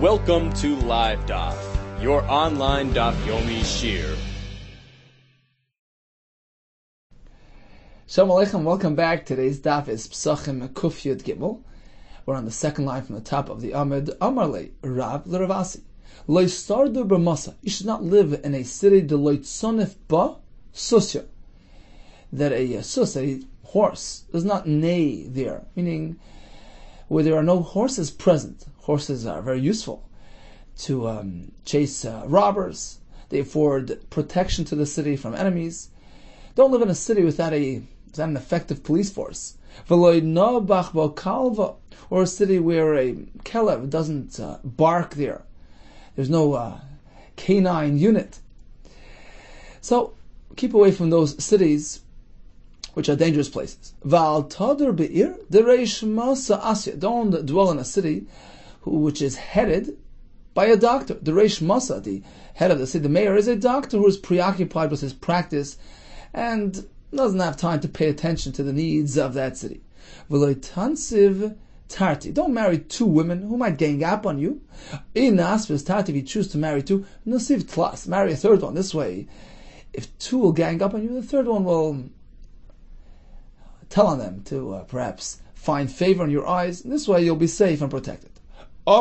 Welcome to Live Daf, your online Daf Yomi Shir. Shalom Aleichem, welcome back. Today's Daf is Pesachim Kuf Yud Gimel. We're on the second line from the top of the Amud. Amarle, Rav L'Ravasi. Lo stardu b'masa. You should not live in a city de lo tzonif ba susya. That a sus, a horse, does not neigh there. Meaning, where there are no horses present. Horses are very useful to chase robbers. They afford protection to the city from enemies. Don't live in a city without an effective police force. Or a city where a kelev doesn't bark there. There's no canine unit. So keep away from those cities which are dangerous places. Don't dwell in a city which is headed by a doctor. The Reish Masa, the head of the city, the mayor, is a doctor who is preoccupied with his practice and doesn't have time to pay attention to the needs of that city. Don't marry two women who might gang up on you. If you choose to marry two, marry a third one. This way, if two will gang up on you, the third one will tell on them to perhaps find favor in your eyes. This way you'll be safe and protected. Be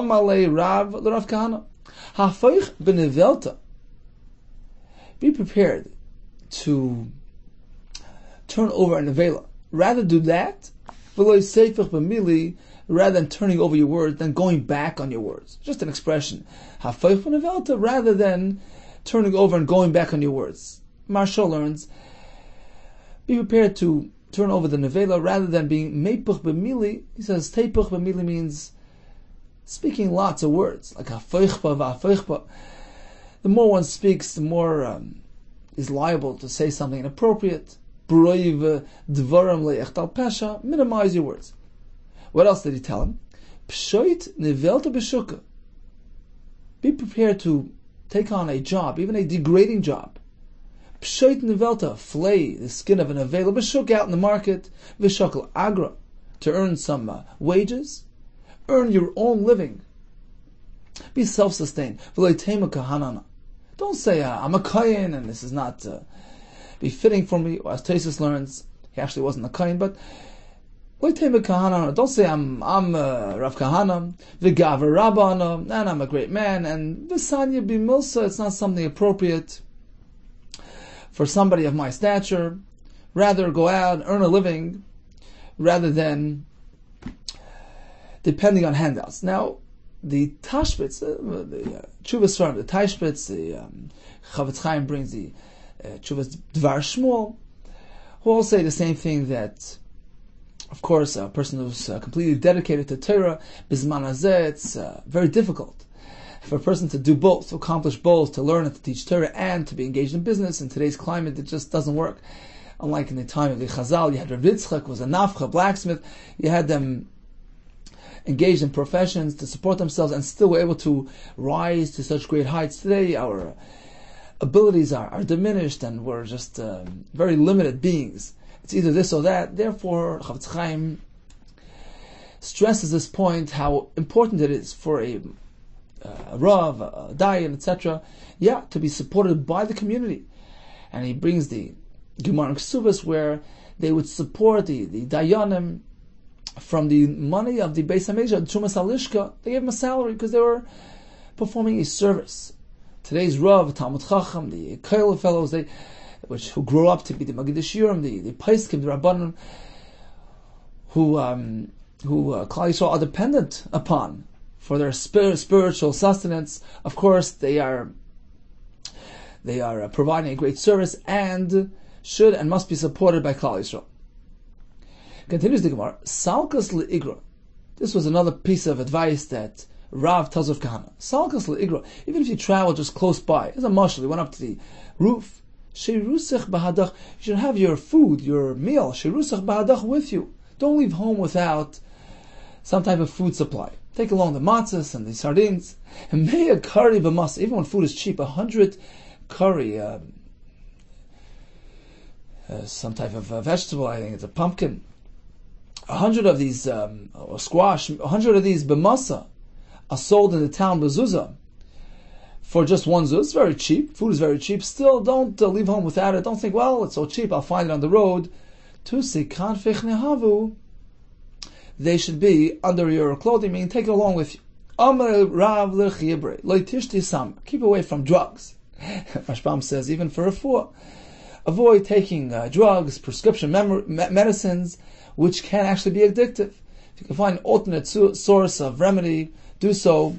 prepared to turn over a nevela. Rather do that, rather than turning over your words, than going back on your words. Just an expression. Rather than turning over and going back on your words. Marshall learns, be prepared to turn over the nevela rather than being meipuch b'mili. He says teipuch b'mili means speaking lots of words, like hafeichpa v'hafeichpa. The more one speaks, the more is liable to say something inappropriate. Minimize your words. What else did he tell him? Be prepared to take on a job, even a degrading job. Flay the skin of an nevela, b'shuk out in the market, v'shokal agra, to earn some wages, earn your own living. Be self-sustained. Don't say, I'm a kohen, and this is not befitting for me. As Tesis learns, he actually wasn't a kohen, but don't say, I'm Rav Kahana, v'gaver Rabbana, and I'm a great man, and v'sanya b'milsa, it's not something appropriate for somebody of my stature. Rather go out and earn a living rather than depending on handouts. Now, the Tashbitz, the Chuvas from the Tashbitz, the Chavetz Chaim brings the Chuvas Dvar Shmuel, who all say the same thing, that of course a person who's completely dedicated to Torah, Bizman Hazeh, it's very difficult for a person to do both, to accomplish both, to learn and to teach Torah and to be engaged in business. In today's climate, it just doesn't work. Unlike in the time of the Chazal, you had Rav Yitzchak, who was a nafcha, blacksmith. You had them engaged in professions to support themselves and still were able to rise to such great heights. Today, our abilities are diminished and we're just very limited beings. It's either this or that. Therefore, Chavetz Chaim stresses this point, how important it is for a Rav, a Dayan, etc., to be supported by the community. And he brings the Gemara and Ksubas where they would support the Dayanim from the money of the Beis HaMikdash, Trumas Halishka. They gave them a salary because they were performing a service. Today's Rav, Talmud Chacham, the Koil fellows, who grew up to be the Magid Shiurim, the Paiskim, the Rabbanim, who Klal Yisrael are dependent upon for their spiritual sustenance. Of course, they are providing a great service and should and must be supported by Klal Yisrael. Continues the Gemara, Salkas le'igra. This was another piece of advice that Rav tells Rav Kahana. Salkas le'igra. Even if you travel just close by, as a marshal, he went up to the roof. Sheirusach bahadach. You should have your food, your meal, Sheirusach bahadach, with you. Don't leave home without some type of food supply. Take along the matzahs and the sardines. And may a curry b'mas. Even when food is cheap, 100 curry, some type of vegetable. I think it's a pumpkin. 100 of these, or squash. 100 of these b'masa. are sold in the town mezuzah for just one zuz. It's very cheap. Food is very cheap. Still, don't leave home without it. Don't think, well, it's so cheap, I'll find it on the road. They should be under your clothing, meaning take it along with you. Keep away from drugs. Rashbam says, even for refuah, avoid taking drugs, prescription medicines, which can actually be addictive. If you can find an alternate source of remedy, do so.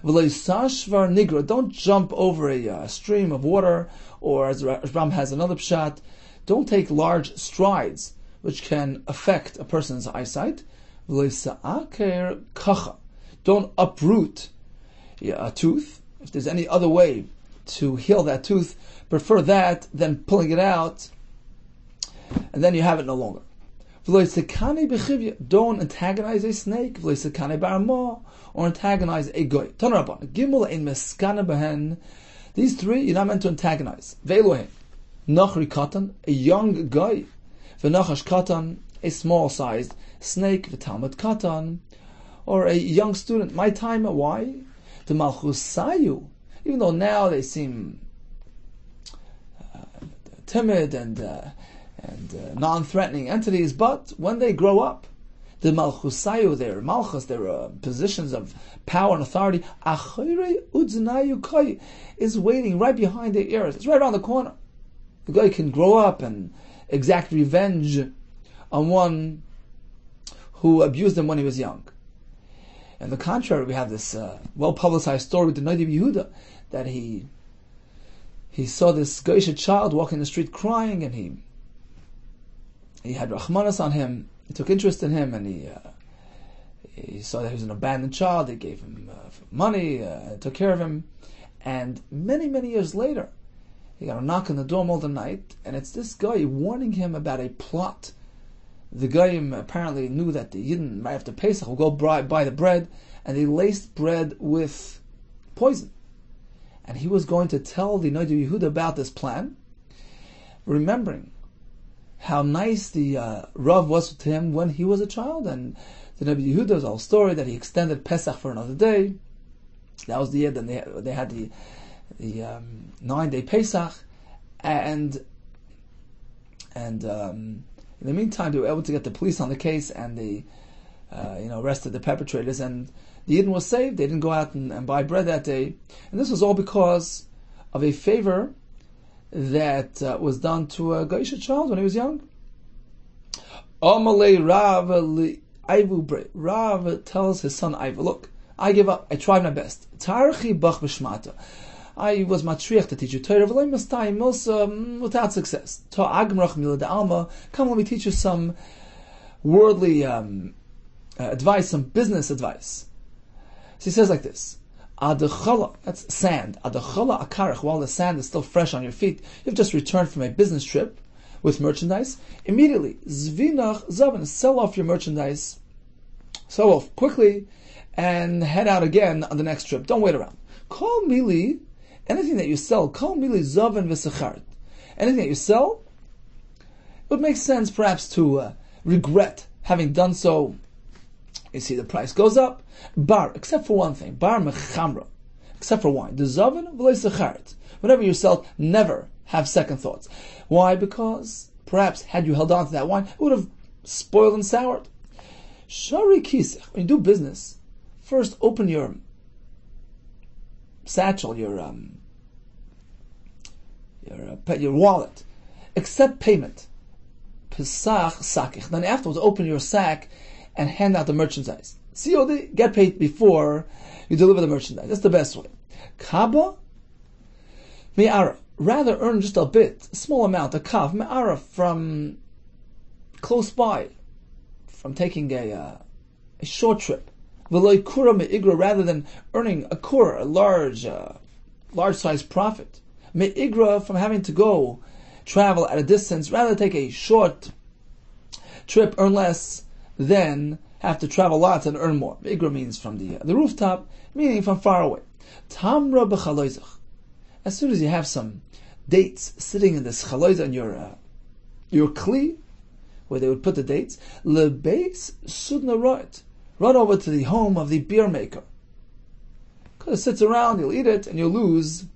Don't jump over a stream of water, or as Rashbam has another pshat, don't take large strides, which can affect a person's eyesight. Don't uproot a tooth. If there's any other way to heal that tooth, prefer that than pulling it out, and then you have it no longer. Don't antagonize a snake, or antagonize a goy. These three you're not meant to antagonize. Nachri katan, a young guy. V'nachash katan, a small-sized snake. V'talmud katan, or a young student. My time, why? The malchusayu, even though now they seem timid and non-threatening entities, but when they grow up, the malchusayu, their malchus, their positions of power and authority, achire udznayu kai, is waiting right behind their ears. It's right around the corner. The guy can grow up and exact revenge on one who abused him when he was young. On the contrary, we have this well-publicized story with the Rabbi Yehuda, that he saw this Goyish child walking the street crying, and he had Rahmanas on him. He took interest in him, and he saw that he was an abandoned child. He gave him money, took care of him, and many, many years later, he got a knock on the door middle of the night, and it's this guy warning him about a plot. The guy apparently knew that the Yidden, right after Pesach, will go buy the bread, and they laced bread with poison. And he was going to tell the Rabbi Yehuda about this plan, remembering how nice the Rav was to him when he was a child. And the Rabbi Yehuda's whole story that he extended Pesach for another day. That was the year. Then they had the 9-day Pesach, and in the meantime they were able to get the police on the case, and they arrested the perpetrators, and the Yidden was saved. They didn't go out and buy bread that day, and this was all because of a favor that was done to a Goyish child when he was young. Rav tells his son Iva, look, I give up. I tried my best. I was matriach to teach you Torah, without success. Come, let me teach you some worldly advice, some business advice. So he says like this: Adachala, that's sand. Adachala akarach, while the sand is still fresh on your feet, you've just returned from a business trip with merchandise. Immediately, zvinach zavan, sell off your merchandise, sell off quickly, and head out again on the next trip. Don't wait around. Call mili, anything that you sell, call mili zavan v'secharet. Anything that you sell, it would make sense perhaps to regret having done so. You see, the price goes up. Bar, except for one thing. Bar mechamra, except for wine. The zavan v'lei secharet. Whatever you sell, never have second thoughts. Why? Because perhaps had you held on to that wine, it would have spoiled and soured. Shari kisech. When you do business, first open your satchel, your wallet. Accept payment. Pesach sakich. Then afterwards, open your sack and hand out the merchandise. COD, get paid before you deliver the merchandise. That's the best way. Kaba me'ara. Rather earn just a bit, a small amount, a kav me'ara from close by, from taking a short trip. V'loi kura me'igra, rather than earning a kura, a large size profit. Me'igra, from having to go travel at a distance, rather take a short trip, earn less, than have to travel lots and earn more. Me'igra means from the rooftop, meaning from far away. Tamra b'chaloizach. As soon as you have some dates sitting in this chaloizah in your kli, where they would put the dates, lebeis sudna roit, run over to the home of the beer maker. Because it sits around, you'll eat it, and you lose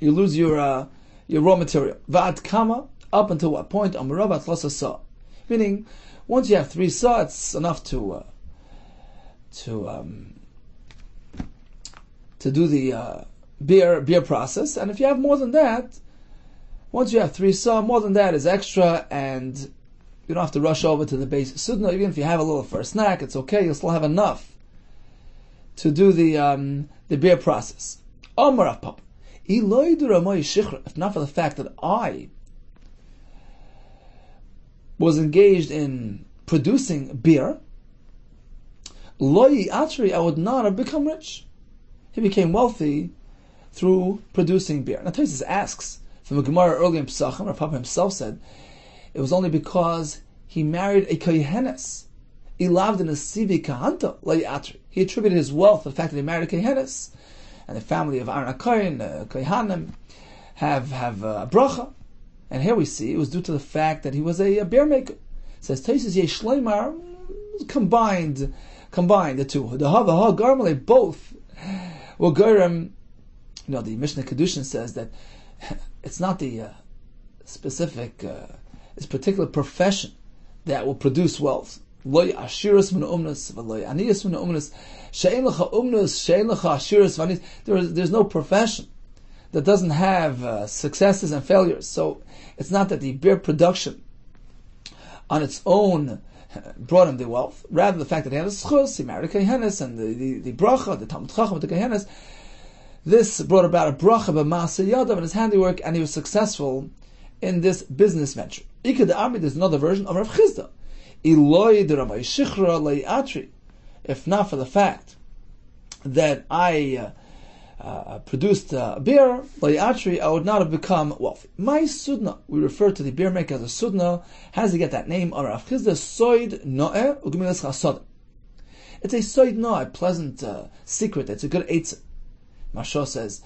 your raw material. Va'ad kama, up until what point? Amurabat losa sa. Meaning, once you have 3 sa, it's enough to do the beer process. And if you have more than that, once you have 3 sa, more than that is extra, and you don't have to rush over to the base sudna. Even if you have a little for a snack, it's okay. You'll still have enough to do the beer process. Omar Papa. If not for the fact that I was engaged in producing beer, I would not have become rich. He became wealthy through producing beer. Now Tosfos asks, from the Gemara early in Pesachim, our Papa himself said, it was only because he married a kohenes. He loved in a sivi kahanta atri. He attributed his wealth to the fact that he married a kohenes, and the family of Aaron HaKohen, Kohanim, have a bracha. And here we see it was due to the fact that he was a beer maker. It says Tosfos Yesh Shleimar combined the two. The Hava Garmale both were Gorim. The Mishnah Kedushin says that it's not the specific, it's particular profession that will produce wealth. Loy ashiras min umnus, v'loy aniyas min umnus. She'en lecha umnus, she'en lecha ashiras v'aniyas. There's no profession that doesn't have successes and failures. So it's not that the beer production on its own brought him the wealth. Rather, the fact that he had a schus, he married a kohenes, and the bracha, the Talmud Chacham with the kohenes, this brought about a bracha b'maaseh yadav in his handiwork, and he was successful in this business venture. Ikad Ami, there's another version of Rav Chizda. Iloi de Rabbi Shichra le'atri. If not for the fact that I produced beer, le'atri, I would not have become wealthy. My sudna, we refer to the beer maker as a sudna. How does he get that name? Of Rav Chizda, soid no'eh ugemilas chasodim. It's a soid no'eh, a pleasant secret. It's a good eitzah. Mashal says,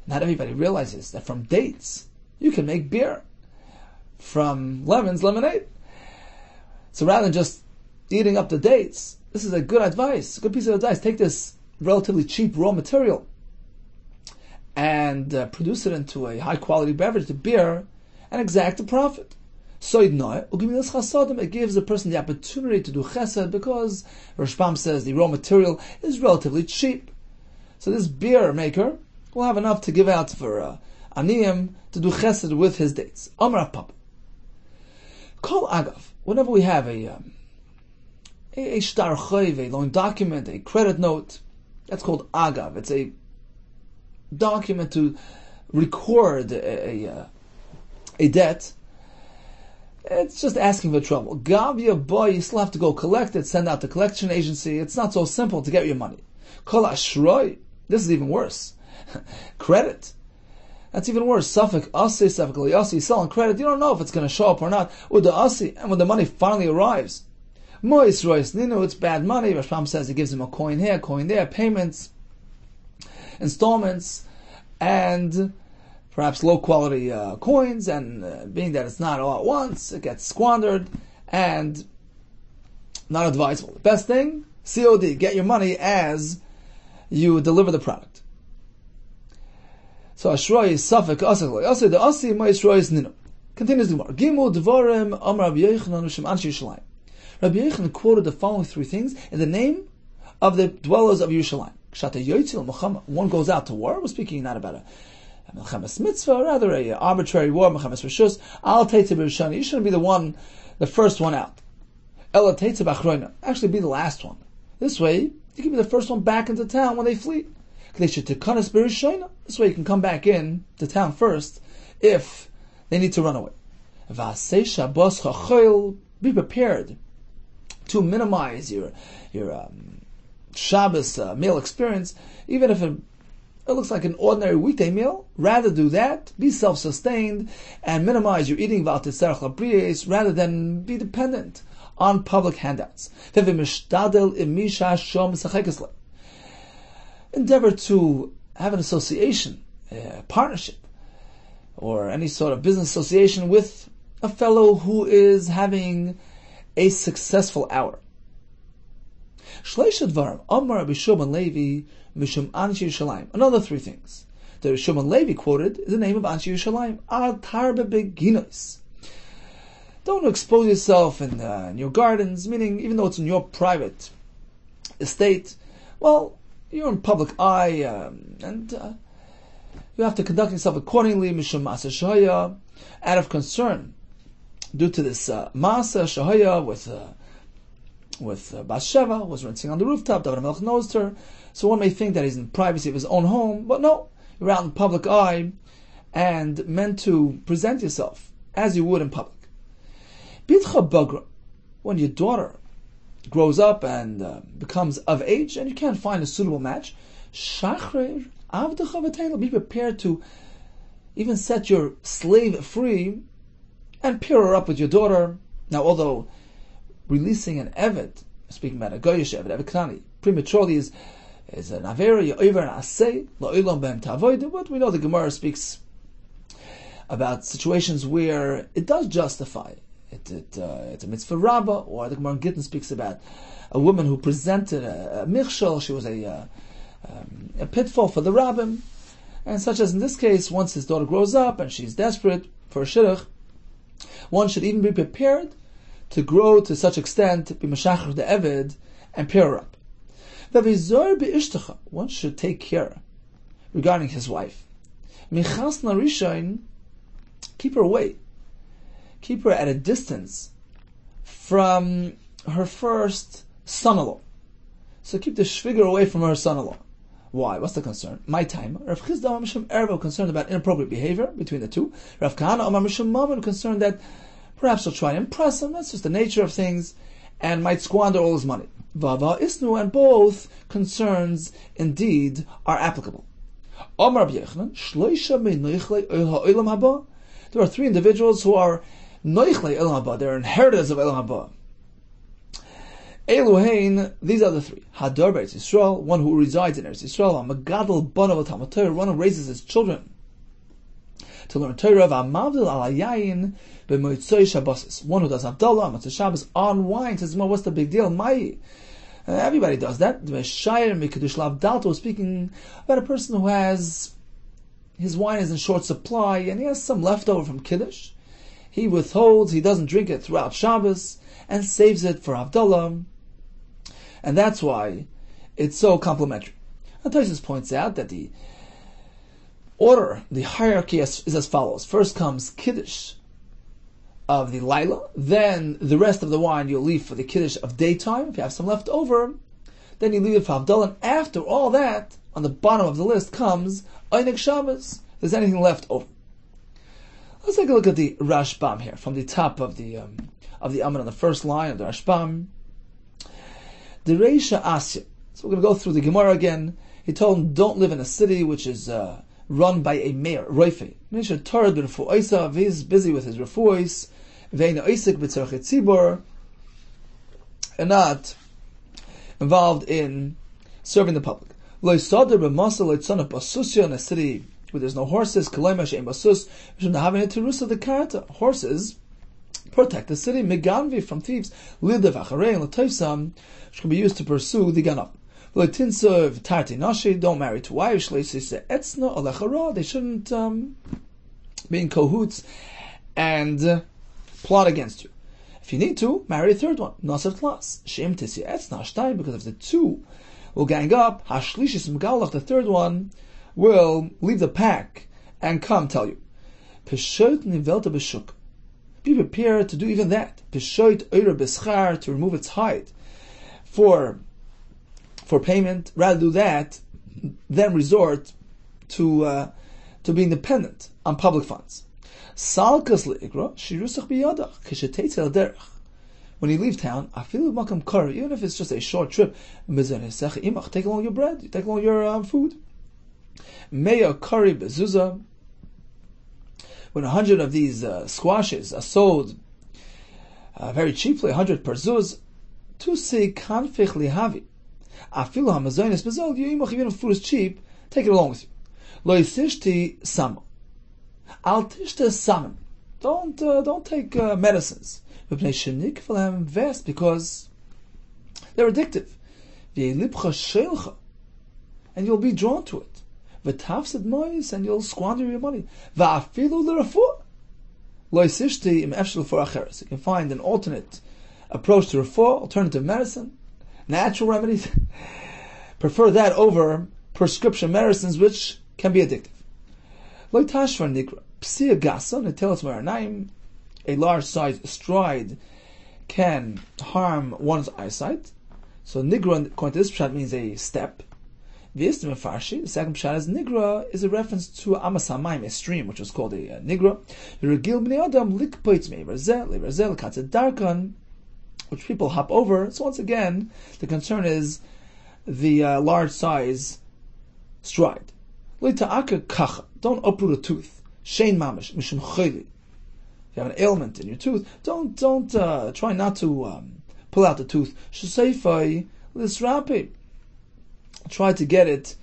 not everybody realizes that from dates you can make beer. From lemons, lemonade. So rather than just eating up the dates, this is a good advice, a good piece of advice. Take this relatively cheap raw material and produce it into a high quality beverage, the beer, and exact a profit. It gives a person the opportunity to do chesed because Rashbam says the raw material is relatively cheap. So this beer maker will have enough to give out for aniyim to do chesed with his dates. Amar Papa. Kol agav. Whenever we have a shtar chayv, a loan document, a credit note, that's called agav. It's a document to record a debt. It's just asking for trouble. Gavya boy, you still have to go collect it, send out the collection agency. It's not so simple to get your money. Kol ashroy. This is even worse. Credit. That's even worse. Safek asi, safek liyasi. Selling credit, you don't know if it's going to show up or not. Or the asi, and when the money finally arrives, mois rois nino, it's bad money. Rashbam says he gives him a coin here, coin there, payments, installments, and perhaps low quality coins. And being that it's not all at once, it gets squandered and not advisable. The best thing, COD, get your money as you deliver the product. So Ashroy is Safek Asik. Also the Asi my Ashroy is Nino. Continues the Gemara. Gimel Dvarim Amar Rabbi Yehuda Nushim Anshi Yerushalayim. Rabbi Yehuda quoted the following 3 things in the name of the dwellers of Yerushalayim. Kshata Yotzil Muhammad. One goes out to war. We're speaking not about a Melchamas Mitzvah, rather a arbitrary war. Melchamas Rishus. Al Teitze B'Rishani. You shouldn't be the first one out. Ela Teitze B'Achroina. Actually, be the last one. This way, you can be the first one back into town when they flee. This way you can come back in to town first if they need to run away. Be prepared to minimize your Shabbos meal experience, even if it looks like an ordinary weekday meal. Rather do that, be self-sustained, and minimize your eating rather than be dependent on public handouts. Endeavor to have an association, a partnership, or any sort of business association with a fellow who is having a successful hour. Shleisha Dvarim, Amar Rabbi Shimon Levi, Mishum Anshi Yerushalayim. Another three things. The Rabbi Shimon Levi quoted is the name of Anshi Yerushalayim. Ad Tarbe Beginos. Don't expose yourself in your gardens, meaning even though it's in your private estate, well, you're in public eye, and you have to conduct yourself accordingly, Mishum Masa Shahaya, out of concern, due to this Masa Shahaya with Bathsheba, was rinsing on the rooftop, David HaMelech noticed her, so one may think that he's in privacy of his own home, but no, you're out in public eye, and meant to present yourself as you would in public. Bitcha Bagra, when your daughter grows up and becomes of age, and you can't find a suitable match, Shachrer Avdecha V'Teila, be prepared to even set your slave free and pair her up with your daughter. Now, although releasing an Eved, speaking about a Goyish Eved, Eved Knani, prematurely is an Avera, Yoiver, and Asay, Lo'ilam Behem Ta'avoid, but we know the Gemara speaks about situations where it does justify it's a mitzvah rabbah, or the Gemara in Gittin speaks about a woman who presented a michshel. She was a pitfall for the rabbim, and such as in this case, once his daughter grows up and she's desperate for a shidduch, one should even be prepared to grow to such extent, be mashachar the eved, and pair her up. One should take care regarding his wife. Michasna rishain, keep her away. Keep her at a distance from her first son-in-law. So keep the shviger away from her son-in-law. Why? What's the concern? My time. Rav Chisda Amar Mishum Erva concerned about inappropriate behavior between the two. Rav Kahana Amar Mishum Mammon concerned that perhaps she'll try to impress him. That's just the nature of things, and might squander all his money. Vava Isnu, and both concerns indeed are applicable. Amar Rabbi Yechanan Shloisha Meinichlei Olam Haba. There are three individuals who are Noichlei Olam Haba. They're inheritors of Olam Haba. Eluhain, these are the three. Hadar Be'etz Yisrael, one who resides in Eretz Yisrael. Magadol Banav Talmud Torah, one who raises his children to learn Torah. V'amavdil al hayayin b'moitzoi Shabbosis, one who does Havdalah on Motzei Shabbos on wine. Says, what's the big deal? Everybody does that. V'shayir mikadush lavdalto was speaking about a person who has his wine is in short supply and he has some leftover from Kiddush. He withholds, he doesn't drink it throughout Shabbos and saves it for Havdalah. And that's why it's so complimentary. And Tosfos points out that the order, the hierarchy is as follows. First comes Kiddush of the Laila, then the rest of the wine you'll leave for the Kiddush of daytime. If you have some left over, then you leave it for Havdalah. And after all that, on the bottom of the list comes Einik Shabbos. If there's anything left over. Let's take a look at the Rashbam here, from the top of the Amud on the first line of the Rashbam. The Reisha Asya. So we're going to go through the Gemara again. He told him, don't live in a city which is run by a mayor, Roife. He's busy with his refuos, and not involved in serving the public. In a city where there's no horses, horses protect the city, meganvi from thieves, which can be used to pursue the ganap. Don't marry two wives. They shouldn't be in cahoots and plot against you. If you need to, marry a third one. Because if the two will gang up, the third one will leave the pack and come tell you. Be prepared to do even that. To remove its hide for payment. Rather do that than resort to being dependent on public funds. When you leave town, even if it's just a short trip, take along your bread, take along your food. Meya kari bezuza. When 100 of these squashes are sold very cheaply, 100 per zuz, to say kanfich lihavi. Afilu hamazonis bezol, even if food is cheap, take it along with you. Lo yisishti samo. Al tishta samim. Don't take medicines. Because they're addictive. V'yelipcha sheilcha, and you'll be drawn to it. V'tafsid mois, and you'll squander your money. V'afilu l'refuah. Lo yisishti im efshel for acheres. You can find an alternate approach to refuah, alternative medicine, natural remedies. Prefer that over prescription medicines, which can be addictive. Lo tashvar nikra. Psia gasa, netelas maranaim. A large size stride can harm one's eyesight. So nigra, according to this pshat, means a step. V'yistim farshi, the second pshat is nigra, is a reference to amas hamayim, a stream, which was called a nigra. V'regil b'nei adam likpoitz mei verzel, leverzel katzet darkan, which people hop over. So once again, the concern is the large size stride. Lo ta'aka kacha, don't uproot a tooth. Shein mamish, mishum chayli. If you have an ailment in your tooth, don't try not to pull out the tooth. Shusayfai lisrapi. Try to get it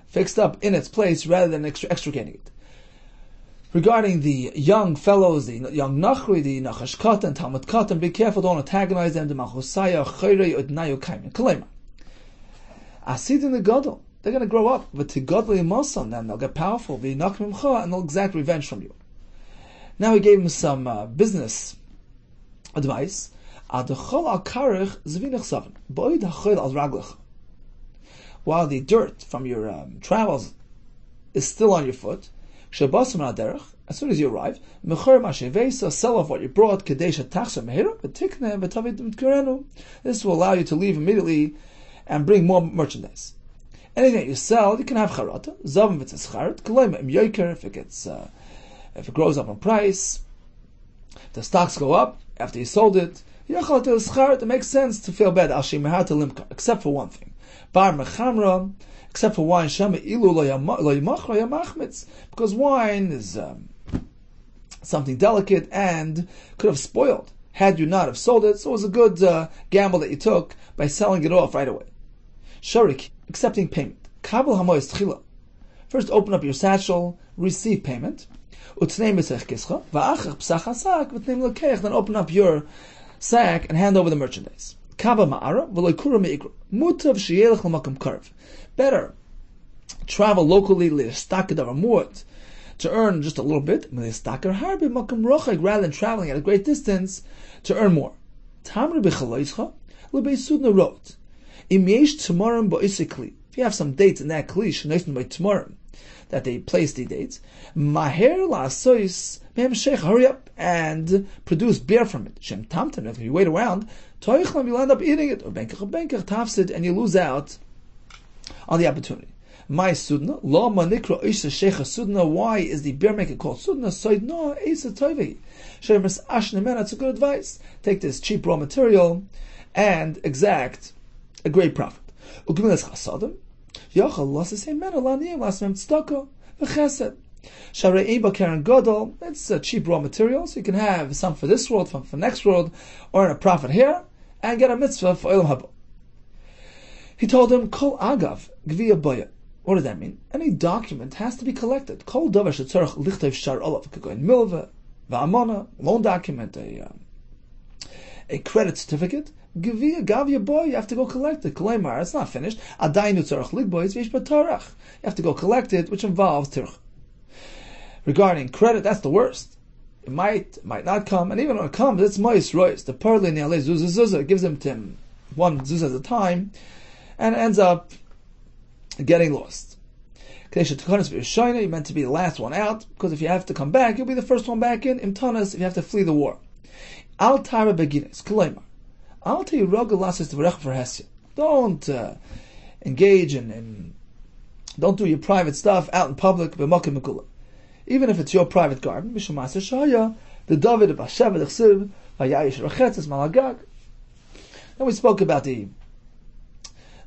fixed up in its place rather than extricating it. Regarding the young fellows, the young nachri, the nachash katan, talmud katan, be careful, don't antagonize them. The machosaya chayrei odnayu kaimin kalema. Asid in the gadol, they're going to grow up. But to godly masan, then they'll get powerful. V'nachmimcha, and they'll exact revenge from you. Now he gave him some business advice. Adachol al karich zvinich savin, boid hachol al raglach. While the dirt from your travels is still on your foot, as soon as you arrive, sell off what you brought. This will allow you to leave immediately and bring more merchandise. Anything that you sell, you can have charata. If it grows up in price, if the stocks go up after you sold it, it makes sense to feel bad. Except for one thing. Except for wine, because wine is something delicate and could have spoiled had you not have sold it. So it was a good gamble that you took by selling it off right away. Sharik, accepting payment. First, open up your satchel, receive payment. Then open up your sack and hand over the merchandise. Better travel locally to earn just a little bit, rather than traveling at a great distance to earn more. If you have some dates in that kli that they place the dates, hurry up and produce beer from it. If you wait around, you'll end up eating it, or and you lose out on the opportunity. My sudna, lo manikra isha sheikha sudna. Why is the beer maker called sudna? Soidna isa toivi. Sheremas ashnemen. That's a good advice. Take this cheap raw material and exact a great profit. Ugmilas chasadim. Yachal lasses hemen alaniyim lasmem tzedakah v'chesed. Sharei eba karen gadol. It's a cheap raw material, so you can have some for this world, some for next world, earn a profit here, and get a mitzvah for olam haba. He told him, Kol agav gviya boya. What does that mean? Any document has to be collected. Kol davar shetzarach lichtev shar olav kagoin milva va'amana, loan document, a credit certificate. Gviya gavya boy, you have to go collect it. Kolaymar, it's not finished. Adaynu tzarach ligboy, v'yish batarach. You have to go collect it, which involves tirach. Regarding credit, that's the worst. It might not come, and even when it comes, it's mois rois. The parley ne'alei zuzah gives him to him one zuzah at a time, and it ends up getting lost. You're meant to be the last one out, because if you have to come back, you'll be the first one back in. Imtanas, if you have to flee the war. Al tara beginis, kolaymar. Al teiroga lasis t'varech v'rhesya. Don't engage in don't do your private stuff out in public. B'mokim mekula. Even if it's your private garden. Mishumasa shaya, the David of Hashem v'chsiv v'yayish rachetzes malagag. Then we spoke about the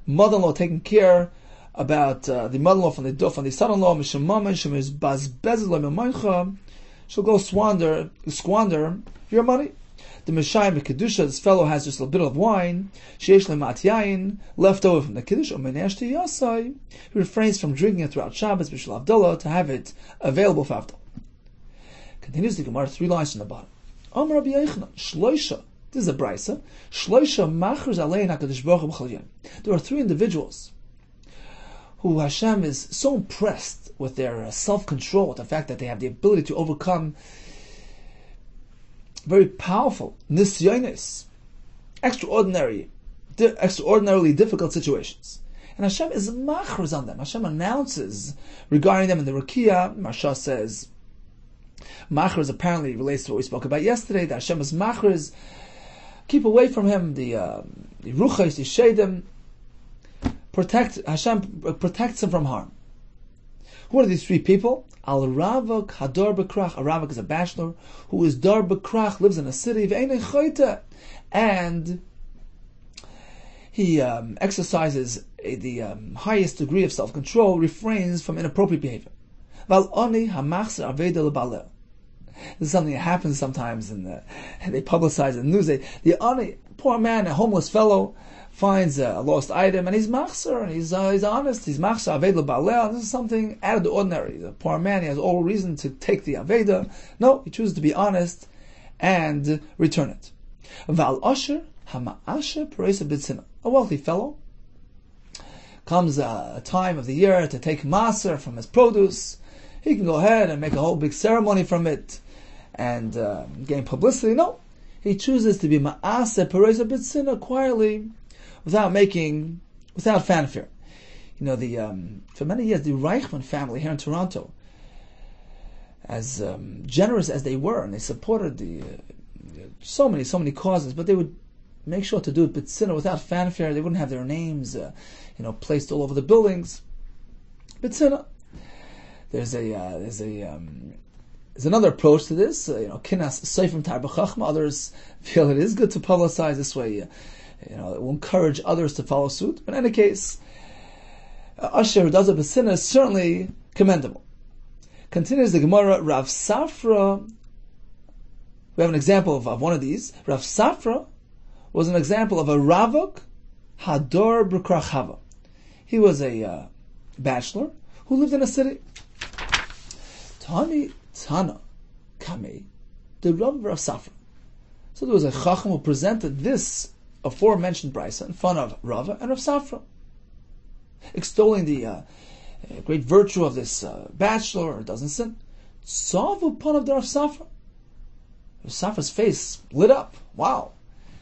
mother-in-law taking care about the mother-in-law from the son-in-law. She'll go squander your money. The Meshayim Kedusha, this fellow has just a bit of wine, Sheish Lemat Yayin, left over from the Kiddush, he refrains from drinking it throughout Shabbos, Bishul Abdullah, to have it available for Avdullah. Continues the Gemara, 3 lines from the bottom. Rabbi Yehuda, Shloisha, This is a brisa. There are three individuals who Hashem is so impressed with their self-control, with the fact that they have the ability to overcome very powerful nisyonis, extraordinarily difficult situations. And Hashem is machriz on them. Hashem announces regarding them in the Rukiah. Marsha says, machriz apparently relates to what we spoke about yesterday, that Hashem is machriz. Keep away from him, the ruchos, the shedim. Hashem protects him from harm. Who are these three people? Al Ravak Hadar Bekrach. A Ravak is a bachelor who is Dar Bekrach, lives in a city, and he exercises the highest degree of self-control, refrains from inappropriate behavior. Val Oni Hamachser Aveda Lebalel. This is something that happens sometimes, and they publicize in the news. The Oni, poor man, a homeless fellow, finds a lost item, and he's machzer, and he's honest. He's machzer aveda ba'aleh. This is something out of the ordinary. The poor man, he has all reason to take the aveda. No, he chooses to be honest and return it. Val asher hama'asher pereisa b'tzina. A wealthy fellow comes a time of the year to take maser from his produce. He can go ahead and make a whole big ceremony from it and gain publicity. No, he chooses to be ma'aseh pereisa b'tzina quietly, without fanfare. You know, for many years, the Reichman family here in Toronto, as generous as they were, and they supported so many causes, but they would make sure to do it b'tzina, without fanfare. They wouldn't have their names, placed all over the buildings. B'tzina. There's another approach to this. Kinas seifim tar b'chachma. Others feel it is good to publicize this way. It will encourage others to follow suit. But in any case, Asher who does it b'sinna is certainly commendable. Continues the Gemara, Rav Safra. We have an example of one of these. Rav Safra was an example of a Ravok Hador B'krachava. He was a bachelor who lived in a city. Tani Tana Kame, the Rav Safra. So there was a Chacham who presented this aforementioned brisa in front of Rava and Rav Safra, extolling the great virtue of this bachelor who doesn't sin. Savu panav de Rav Safra. Rav Safra's face lit up. Wow,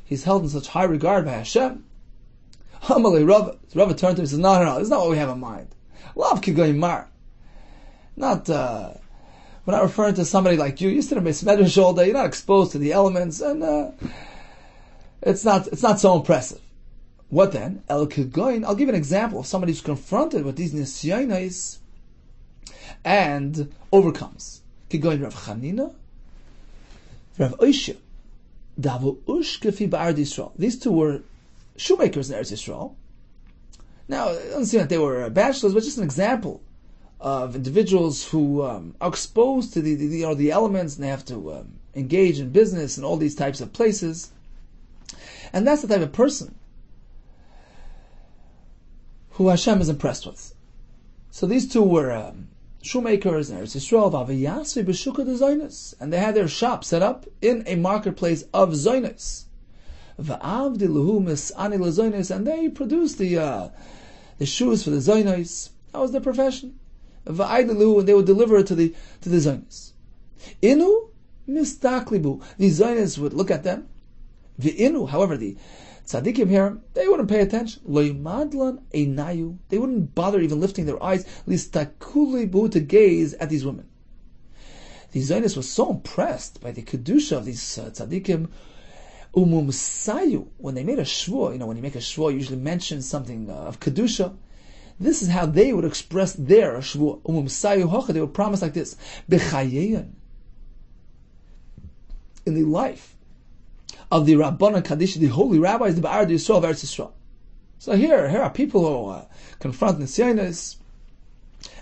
he's held in such high regard by Hashem. Hamalei Rava. Rava turned to him and says, No, this is not what we have in mind. Love kigoy mar. Not, we're not referring to somebody like you. You sit in a medrash all day. You're not exposed to the elements, and it's not so impressive. What then? El Kigoyin. I'll give you an example of somebody who's confronted with these nisyonos and overcomes. Kigoyin Rav Chanina, Rav Oishya, Davu Ushkefi Ba'ard Yisrael. These two were shoemakers in Eretz Yisrael. Now, it doesn't seem that they were bachelors, but just an example of individuals who are exposed to the elements, and they have to engage in business in all these types of places. And that's the type of person who Hashem is impressed with. So these two were shoemakers in Eretz Yisrael, V'avayasvi b'shuka de Zaynis, and they had their shop set up in a marketplace of Zaynis. V'avdi lehu mis'ani leZaynis, and they produced the shoes for the Zaynis. That was their profession. V'aydi lehu, and they would deliver it to the Zaynis. Inu mistaklibu, the Zaynis would look at them. V'inu, however, the tzaddikim here, they wouldn't pay attention. Lo yimadlan einayu, they wouldn't bother even lifting their eyes, listakulibu, to gaze at these women. The Zaynis was so impressed by the kedusha of these tzaddikim, umumsayu, when they made a shvua, when you make a shvua, you usually mention something of kedusha. This is how they would express their shvua. Umumsayu hocha, they would promise like this: b'chayein, in the life of the Rabbanan Kaddish, the holy rabbis, the Ba'ar Yisrael of Eretz Yisrael. So here are people who confront Nisyonos,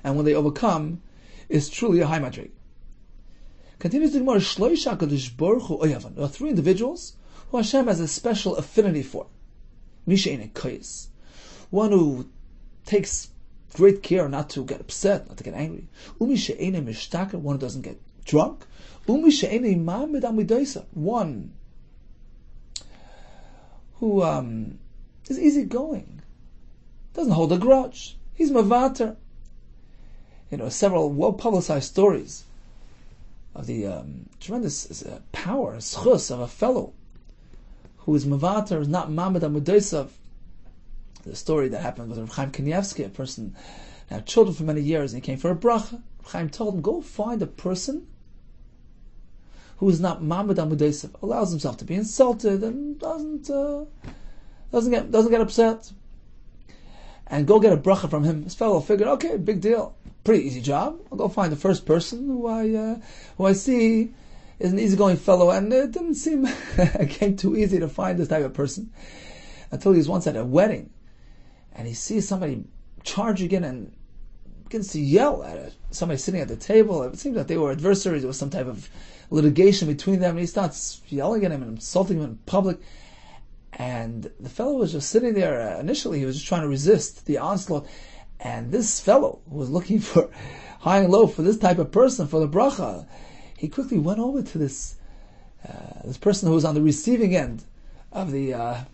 and when they overcome, it's truly a high madrig. Continues the Gemara, Shloisha Kadosh Baruch Hu Oyavan. There are three individuals who Hashem has a special affinity for. Misha Ein Koyes, one who takes great care not to get upset, not to get angry. Umisha Ein Mishtaker, one who doesn't get drunk. Umisha Ein Mamed Amidaisa, one who is easygoing, doesn't hold a grudge. He's mavater. Several well-publicized stories of the tremendous power, schus of a fellow who is mavater, is not mamad amudesav. The story that happened with Rav Chaim Kanievsky, a person who had children for many years, and he came for a bracha. Rav Chaim told him, go find a person who is not mamad amudesav, allows himself to be insulted and doesn't get upset, and go get a bracha from him. This fellow figured, okay, big deal, pretty easy job. I'll go find the first person who I see is an easygoing fellow, and it didn't seem again too easy to find this type of person until he was once at a wedding, and he sees somebody charging in and begins to yell at it. Somebody sitting at the table. It seems that they were adversaries. There was some type of litigation between them, and he starts yelling at him and insulting him in public. And the fellow was just sitting there. Initially, he was just trying to resist the onslaught. And this fellow, who was looking for high and low for this type of person, for the bracha, he quickly went over to this person who was on the receiving end of the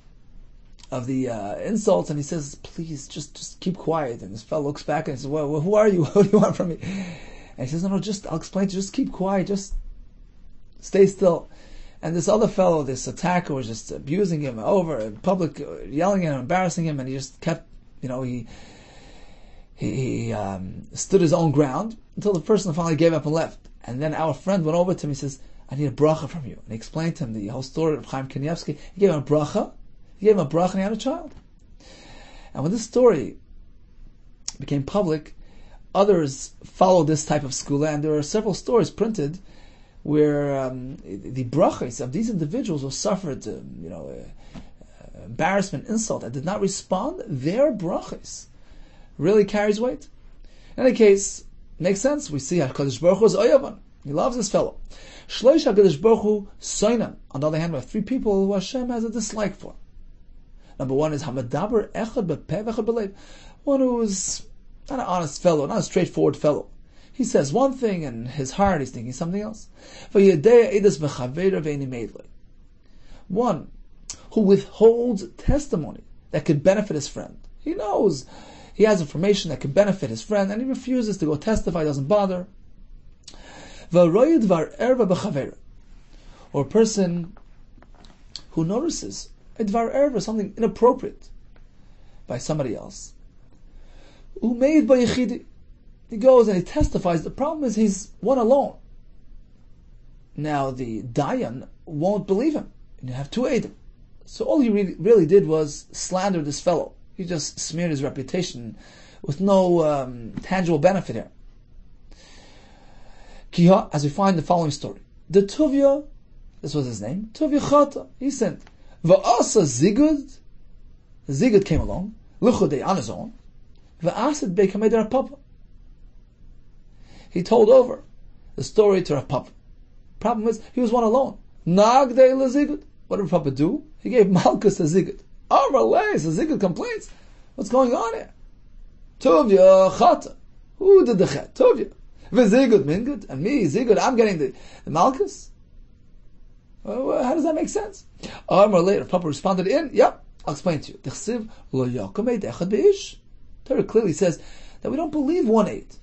insults, and he says, "Please, just keep quiet." And this fellow looks back and says, "Well, who are you? What do you want from me?" And he says, "No, I'll explain to you. Just keep quiet. Just stay still." And this other fellow, this attacker, was just abusing him over in public, yelling at him, embarrassing him, and he just kept, he stood his own ground until the person finally gave up and left. And then our friend went over to him. He says, "I need a bracha from you." And he explained to him the whole story of Chaim Kanievsky. He gave him a bracha. And he had a child. And when this story became public, others followed this type of skula, and there are several stories printed where the brachas of these individuals who suffered, embarrassment, insult, and did not respond, their brachas really carries weight. In any case, makes sense. We see HaKadosh Baruch Hu is oyavan. He loves this fellow. Shloish HaKadosh Baruch Hu soinan. On the other hand, we have three people who Hashem has a dislike for. Number one is Hamadaber Echad Bepeh V'Echad B'Leiv. One who is not an honest fellow, not a straightforward fellow. He says one thing, and his heart he's thinking something else. One who withholds testimony that could benefit his friend. He knows he has information that could benefit his friend, and he refuses to go testify, doesn't bother. Or a person who notices a dvar erva, something inappropriate by somebody else. Umeid b'yechidi. He goes and he testifies. The problem is he's one alone. Now the dayan won't believe him. And you have two eidim. So all he really did was slander this fellow. He just smeared his reputation with no tangible benefit here. Kiha, as we find the following story. The Tuvia, this was his name, Tuvia Chata, he sinned. Va'asa Zigud, Zigud came along, Luchudei on his own, Va'asid Bekamei Rav Papa. He told over the story to Rav Papa. Problem is, he was one alone. Nagdei LeZigud. What did Rav Papa do? He gave Malchus to Zigud. Amalei, so Zigud complains. What's going on here? Tuvia Chata. Who did the chet? Tuvia. V'Zigud Mingud. And me, Zigud, I'm getting the Malchus? Well, how does that make sense? Amalei, Rav Papa responded yep, I'll explain to you. T'chsiv lo yakamei dechad beish. Torah clearly says that we don't believe 1/8.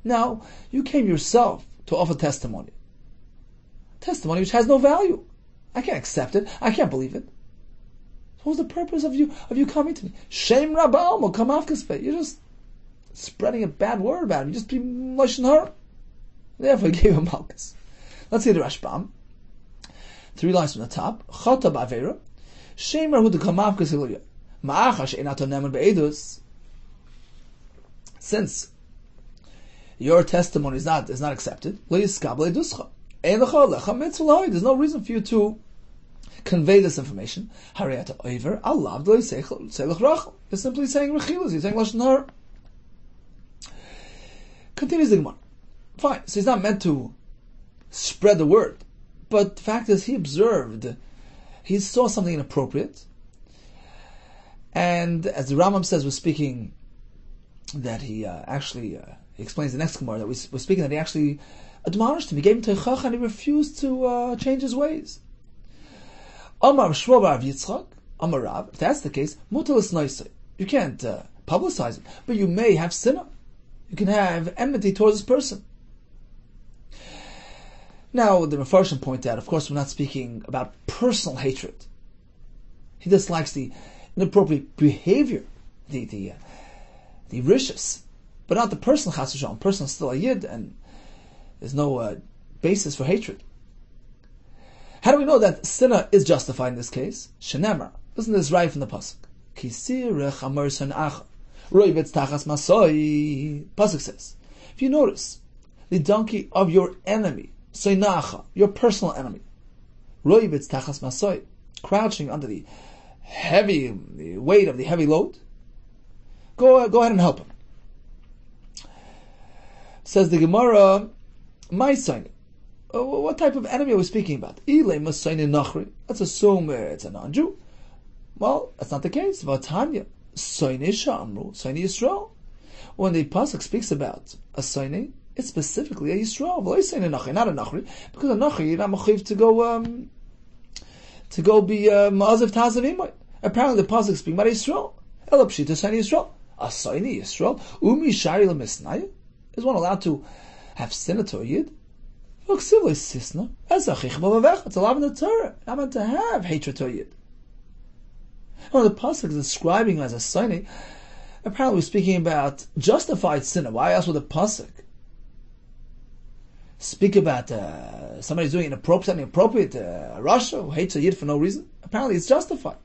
Now, you came yourself to offer testimony. Testimony which has no value. I can't accept it. I can't believe it. So what's the purpose of you coming to me? Shame Rabal Mokamafkaspe. You're just spreading a bad word about him. You just be mushing her. Therefore, he gave him Malchus. Let's see the Rashbam. 3 lines from the top. Chata ba'avera. Shame Rahu de Kamafkas Hiluya. Ma'acha she'enato neman be'edus. Since your testimony is not accepted, there's no reason for you to convey this information. You're simply saying rechilas, you're saying lashon hara. Continues the Gemara. Fine, so he's not meant to spread the word, but the fact is he saw something inappropriate, and as the Rambam says, we're speaking that he explains the next Gemara that we're speaking that he actually admonished him. He gave him teichach and he refused to change his ways. Amar Shmuel bar Rav Yitzchak, Amar Rav, if that's the case, mutal is noisei. You can't publicize it, but you may have sinah. You can have enmity towards this person. Now, the Mefarshim point out, of course, we're not speaking about personal hatred. He dislikes the inappropriate behavior, the rishus, but not the personal chas v'shalom. Person is still a yid, and there's no basis for hatred. How do we know that sinah is justified in this case? Shenemar. Listen to this right from the pasuk. Kisirech amar san'acha roibetz tachas masoi. Pasuk says, if you notice, the donkey of your enemy, soinacha, your personal enemy, roibetz tachas masoi, crouching under the weight of the heavy load, go ahead and help him. Says the Gemara, my son. What type of enemy are we speaking about? Let's assume it's a non-Jew. Well, that's not the case. Vatanya, Soini Shamru, Soini Yisrael. When the pasuk speaks about a Soini, it's specifically a Yisrael. Not a Nachri, because a Nachri you're not mechiv to go be Ma'aziv Tazav Imoy. Apparently, the pasuk speaking about Yisrael. Elapshita Soini Yisrael, a Soini Yisrael. Umi Shari LeMisnaya. Is one allowed to have sinah to a yid? It's allowed in the Torah. I'm meant to have hatred to a yid. When the pasuk is describing him as a sinah, apparently we're speaking about justified sinah. Why else would the pasuk speak about somebody doing something inappropriate, Russia who hates a yid for no reason? Apparently it's justified.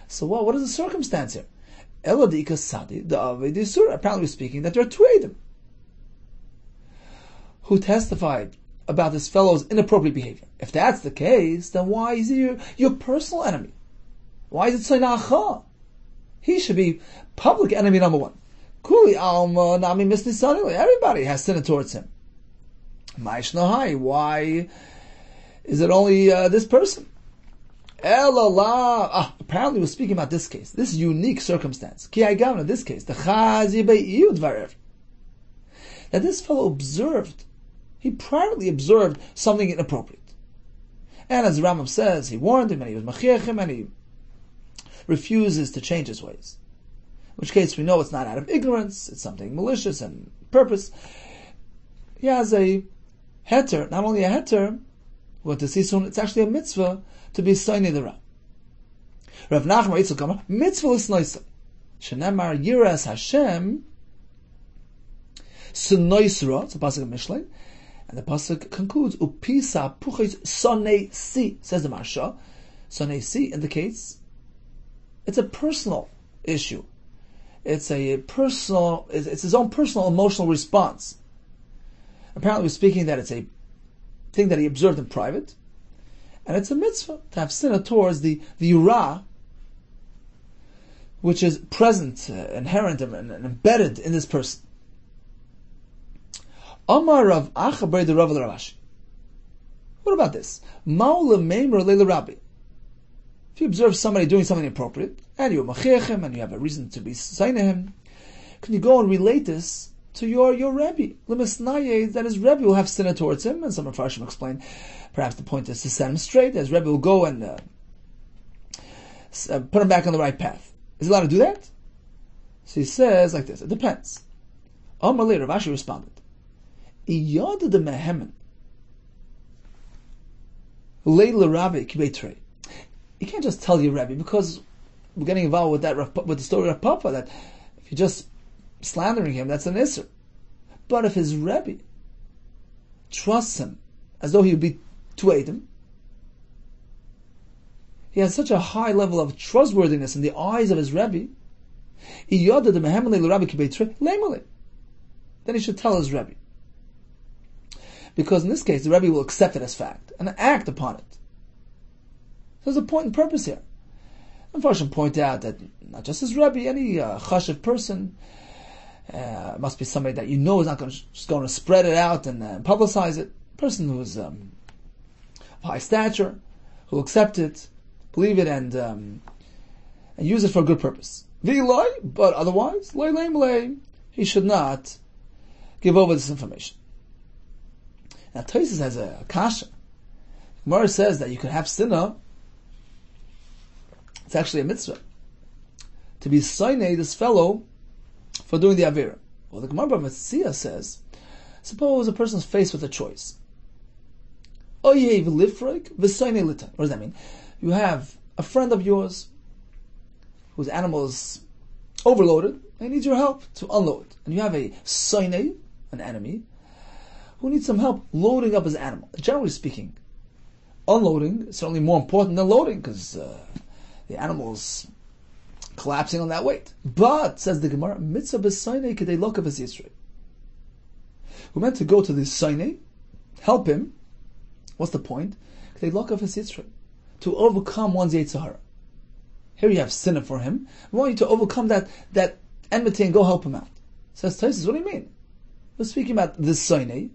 So what is the circumstance here? Apparently we're speaking that there are two Edom who testified about this fellow's inappropriate behavior. If that's the case, then why is he your personal enemy? Why is it Soinacha? He should be public enemy number one. Kuli alma nami misnisanili. Everybody has sin towards him. Why is it only this person? Apparently we're speaking about this case, this unique circumstance. Ki in this case, the chazi be'iyud varev. That this fellow observed, he privately observed something inappropriate. And as the Rambam says, he warned him and he was machiach him and he refuses to change his ways. In which case we know it's not out of ignorance, it's something malicious and purpose. He has a heter, not only a heter, we're going to see soon, it's actually a mitzvah to be soini the Ra. Rav Nachman Yitzchak Amar, mitzvah l'snoisa. Shenemar yiras Hashem, Sunoisra, it's a pasuk of Mishlei, and the pasuk concludes, Upisa puchis sonei si, says the Marsha. Sonei si indicates it's a personal issue. It's his own personal emotional response. Apparently we're speaking that it's a thing that he observed in private, and it's a mitzvah to have sinah towards the Ra, which is present, inherent, and embedded in this person. Amar Rav Achaber the Rav Ravashi. What about this? Ma'ula meimer leila Rabbi. If you observe somebody doing something inappropriate, and you're machiach him, and you have a reason to be saying him, can you go and relate this to your Rebbe? Lemisnaye, that his Rebbe will have sinah towards him, and some of Farshim explain, perhaps the point is to set him straight, as Rebbe will go and put him back on the right path. Is he allowed to do that? So he says like this, it depends. Amar le Rav Ashi responded, Iyad de mehemen leila Rabbi kibei trei. You can't just tell your Rebbe, because we're getting involved with the story of Papa, that if you're just slandering him, that's an isser. But if his Rebbe trusts him as though he would be Tuedim, he has such a high level of trustworthiness in the eyes of his Rebbe, then he should tell his Rebbe. Because in this case, the Rebbe will accept it as fact and act upon it. So there's a point and purpose here. Unfortunately, point out that not just his Rebbe, any chashiv person, must be somebody that you know is not going to spread it out and publicize it. A person who's of high stature, who will accept it, believe it, and use it for a good purpose. But otherwise, he should not give over this information. Now Tosfos has a kasha. Gemara says that you can have sinna. It's actually a mitzvah to be soinei this fellow for doing the avera. Well, the Gemara B'Metzia says, suppose a person is faced with a choice. Oyev lifroik v'soinei lita. What does that mean? You have a friend of yours whose animal is overloaded and needs your help to unload. And you have a soinei, an enemy, who needs some help loading up his animal. Generally speaking, unloading is certainly more important than loading because the animal's collapsing on that weight. But, says the Gemara, mitzvah b'soinei k'dei lokav es Yisrei. We're meant to go to the soinei, help him. What's the point? K'dei lokav es Yisrei. To overcome one's Yetzer Hara. Here you have sinner for him. We want you to overcome that enmity and go help him out. Says Tosfos, what do you mean? We're speaking about the soinei,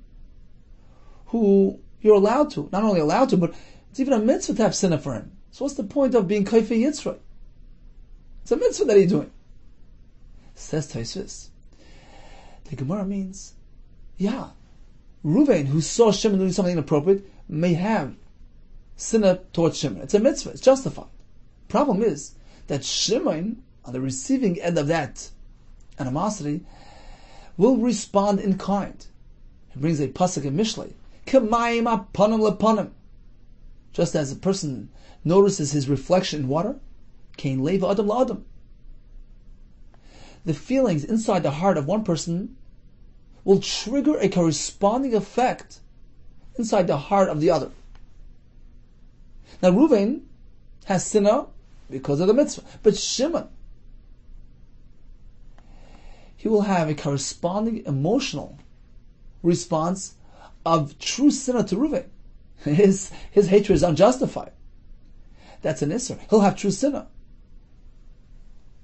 who you're allowed to, not only allowed to, but it's even a mitzvah to have sinner for him. So what's the point of being kofei Yitzrei? It's a mitzvah that he's doing. Says Tosfos, the Gemara means, yeah, Reuven, who saw Shimon doing something inappropriate, may have sinner towards Shimon. It's a mitzvah, it's justified. Problem is that Shimon, on the receiving end of that animosity, will respond in kind. He brings a pasuk in Mishlei, K'mayim aponim leponim. Just as a person notices his reflection in water, Kain leva adam la'adam. The feelings inside the heart of one person will trigger a corresponding effect inside the heart of the other. Now Reuven has sinah because of the mitzvah, but Shimon, he will have a corresponding emotional response of true sinah to Reuven. His hatred is unjustified. That's an isser. He'll have true sinah.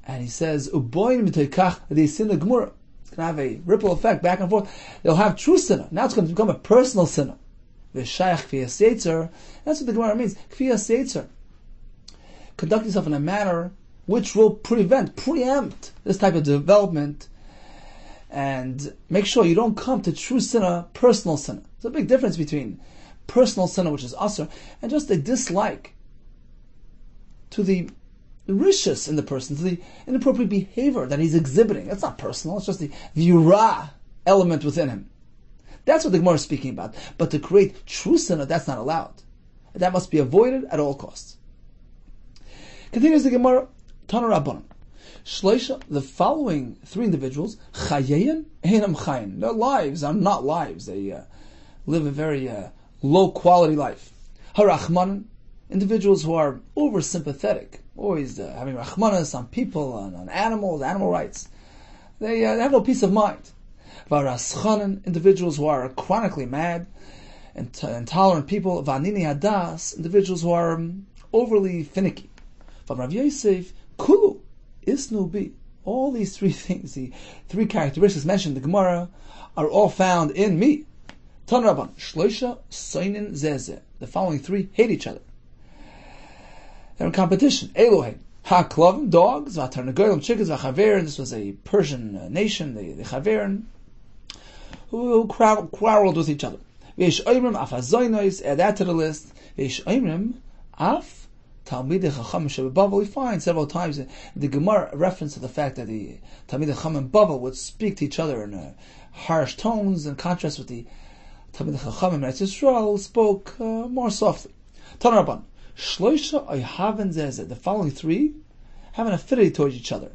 And he says, Uboin mitoykach the sinah gemura. It's going to have a ripple effect back and forth. They'll have true sinah. Now it's going to become a personal sinah. V'shayach kfiyas yetzer. That's what the Gemara means. Kfiyas yetzer. Conduct yourself in a manner which will preempt this type of development, and make sure you don't come to true sinah, personal sinah. There's a big difference between personal sinah, which is asur, and just a dislike to the rishus in the person, to the inappropriate behavior that he's exhibiting. That's not personal, it's just the yura element within him. That's what the Gemara is speaking about. But to create true sinah, that's not allowed. That must be avoided at all costs. Continues the Gemara, Tana Rabbanan. Shleisha, the following three individuals, chayein einam chayin. Their lives are not lives. They live a very low quality life. Harachmanan, individuals who are over sympathetic, always having rachmanas on people, on animals, animal rights. They have no peace of mind. Varaschanan, individuals who are chronically mad and intolerant people. Vanini hadas, individuals who are overly finicky. Rav Yosef, Kulu, Isnu Bi. All these three things, the three characteristics mentioned in the Gemara, are all found in me. Tan Rabban, Shloisha, Soinin Zezeh. The following three hate each other. They're in competition. Elohim, Ha-Klavim, dogs, Va-Tarnagoyim, chickens, Va-Chaverin. This was a Persian nation, the Chaverin, who quarreled with each other. V'yesh Oimrim, Af HaZoynois, add that to the list. V'yesh Oimrim, Af Talmidei Chacham Shebebavel. We find several times in the Gemara a reference to the fact that the Talmidei Chacham in Bavel would speak to each other in harsh tones, in contrast with the Talmidei Chacham in Eretz Yisrael spoke more softly. Tana Rabban, Shloisha Oihaven Zezeh. The following three have an affinity towards each other.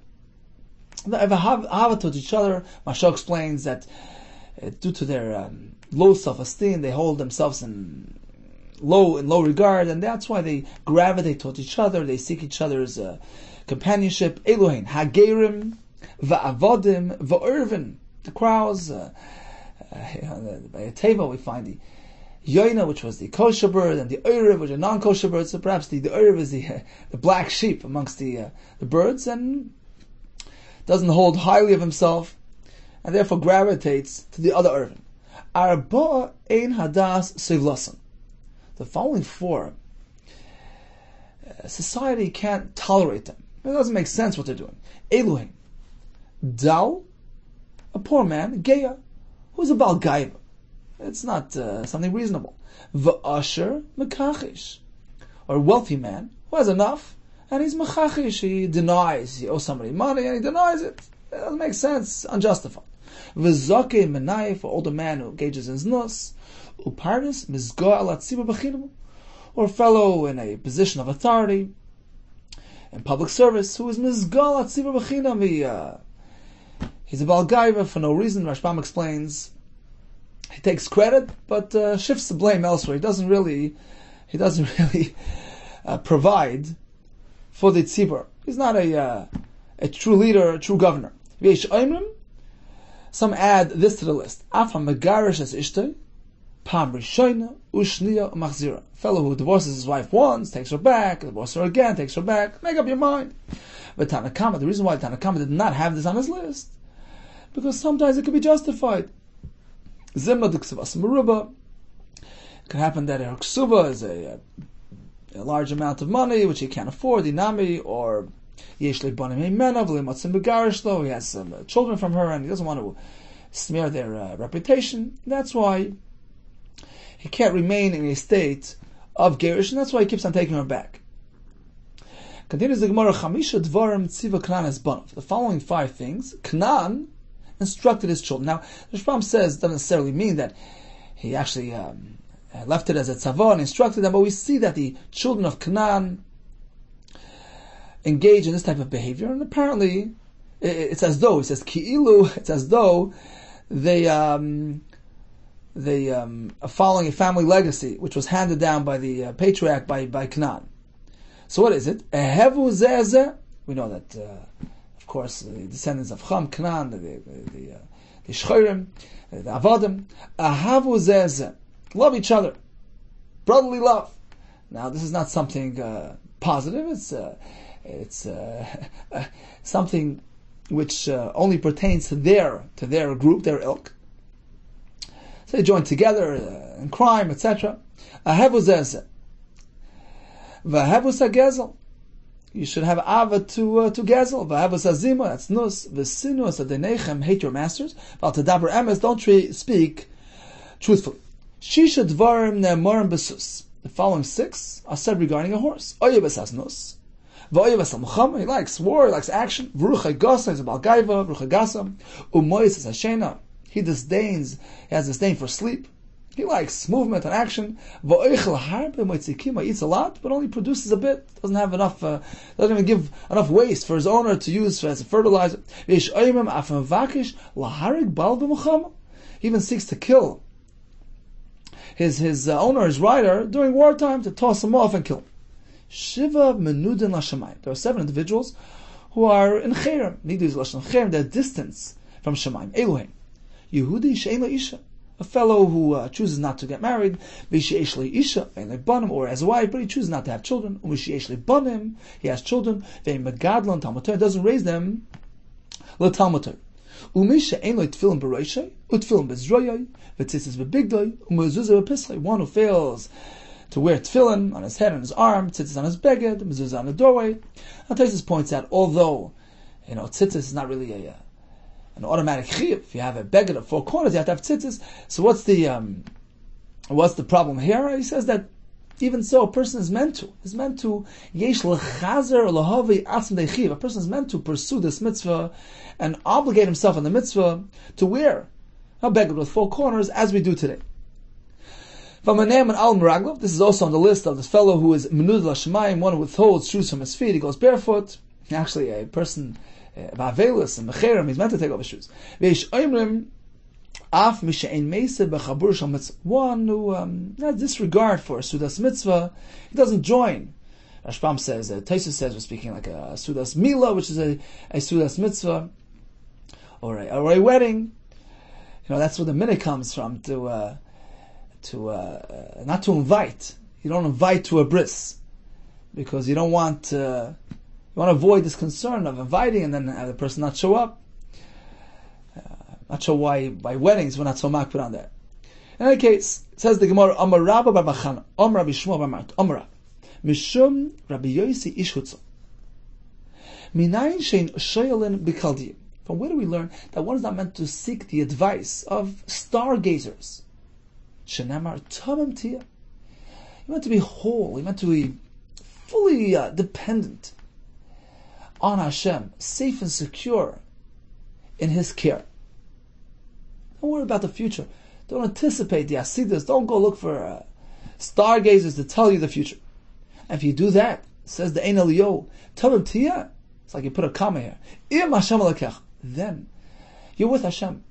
They have a hava towards each other. Mashal explains that due to their low self-esteem, they hold themselves in low regard, and that's why they gravitate towards each other. They seek each other's companionship. Elohim, Hagerim, Va'avodim, Va'irvin. The crows, by a teva we find the Yoina, which was the kosher bird, and the Erev, which are non-kosher birds. So perhaps the Erev is the black sheep amongst the birds, and doesn't hold highly of himself, and therefore gravitates to the other Ervin. Arba ein hadas sivlasan. The following four, society can't tolerate them. It doesn't make sense what they're doing. Elohim, Dal, a poor man, Geya, who's a Baal Gaiva. It's not something reasonable. V'asher mekachish, or a wealthy man who has enough, and he's mechachish, he denies, he owes somebody money, and he denies it. It doesn't make sense, unjustified. V'zake menayif, or older man who engages in znus, upardes mizgoa ala tzibur b'chinam, or a fellow in a position of authority, in public service, who is mizgoa ala tzibur b'chinam, he's a Baal Gaiva for no reason. Rashbam explains, he takes credit, but shifts the blame elsewhere. He doesn't really provide for the tzibur. He's not a true leader, a true governor. Some add this to the list. Fellow who divorces his wife once, takes her back, divorces her again, takes her back. Make up your mind. But Tanakama, the reason why Tanakama did not have this on his list, because sometimes it could be justified. Zimna d'ksuvas meruba. It could happen that her ksuva is a large amount of money which he can't afford, inami, or yesh lebanim himena v'leimatzim begarishlo. He has some children from her and he doesn't want to smear their reputation. That's why he can't remain in a state of gerish, and that's why he keeps on taking her back. Continues the Gemara, Chamisha dvarim tziva Knan es banav. The following 5 things, Knan instructed his children. Now, the Rashbam says doesn't necessarily mean that he actually left it as a tzavah and instructed them, but we see that the children of Canaan engage in this type of behavior, and apparently it's as though, he says ki'ilu, it's as though they are following a family legacy which was handed down by the patriarch by Canaan. So what is it? Ehevu zeh. We know that of course, the descendants of Cham, Canaan, the Shchorim, the Avadim, Ahavu zeh, love each other, brotherly love. Now, this is not something positive. It's something which only pertains to their group, their ilk. So they join together in crime, etc. Ahavu zeh, v'ahavu sagezel. You should have ava to gezel. V'ahavas azima, that's nus. V'sinus adenechem, hate your masters. V'al emes, don't speak truthfully. Shisha dvarim ne'morim besus. The following 6 are said regarding a horse. Oyevas has nus. V'oyevas al-muchama, he likes war, he likes action. V'rucha gasa, he's a Baal Gaiva. V'rucha gasa. Umoyis is hashena. He has disdain for sleep. He likes movement and action. V'oichel harbe moitzikima, eats a lot, but only produces a bit. Doesn't have enough. Doesn't even give enough waste for his owner to use as a fertilizer. He even seeks to kill his owner, his rider, during wartime, to toss him off and kill him. Shiva menudin lashamayim. There are 7 individuals who are in cherem. Nidus lashon cherem. They're distance from Shemaim. Elohim. Yehudi she'en lo isha. A fellow who chooses not to get married, or as a wife, but he chooses not to have children. He has children. Doesn't raise them. One who fails to wear tefillin on his head and his arm, tzitzis on his beged, mezuzah on the doorway. And Taisus points out, although tzitzis is not really an automatic chiyuv. If you have a beged of 4 corners, you have to have tzitzis. So what's the problem here? He says that even so, a person is meant to yesh lechazer lahavi atzm dechiv. A person is meant to pursue this mitzvah and obligate himself in the mitzvah to wear a beged with 4 corners, as we do today. This is also on the list of this fellow who is menud l'shemayim, one who withholds shoes from his feet. He goes barefoot. Actually, a person Ba'avelus and Mecherem, he's meant to take off his shoes. One who has disregard for a Sudas mitzvah, he doesn't join. Rashbam says, Taisus says, we're speaking like a Sudas Mila, which is a Sudas mitzvah, or a wedding. That's where the minute comes from, to not to invite. You don't invite to a bris, because you don't want you want to avoid this concern of inviting and then have the person not show up. Not sure why by weddings we're not so makpid on that. In any case, it says the Gemara, Amar Rabba bar Bachana, Amar Rabbi Shmuel bar Mart, Amar Mishum Rabbi Yosi ish Hutzah. Minayin shein shoyalin b'kaldim. From where do we learn that one is not meant to seek the advice of stargazers? Shenamar tamim tiyah. You meant to be whole. You meant to be fully dependent on Hashem, safe and secure in His care. Don't worry about the future. Don't anticipate the Asidas. Don't go look for stargazers to tell you the future. And if you do that, says the Ein Eliyahu, tamim tiyah, it's like you put a comma here. Im Hashem alekech. Then you're with Hashem.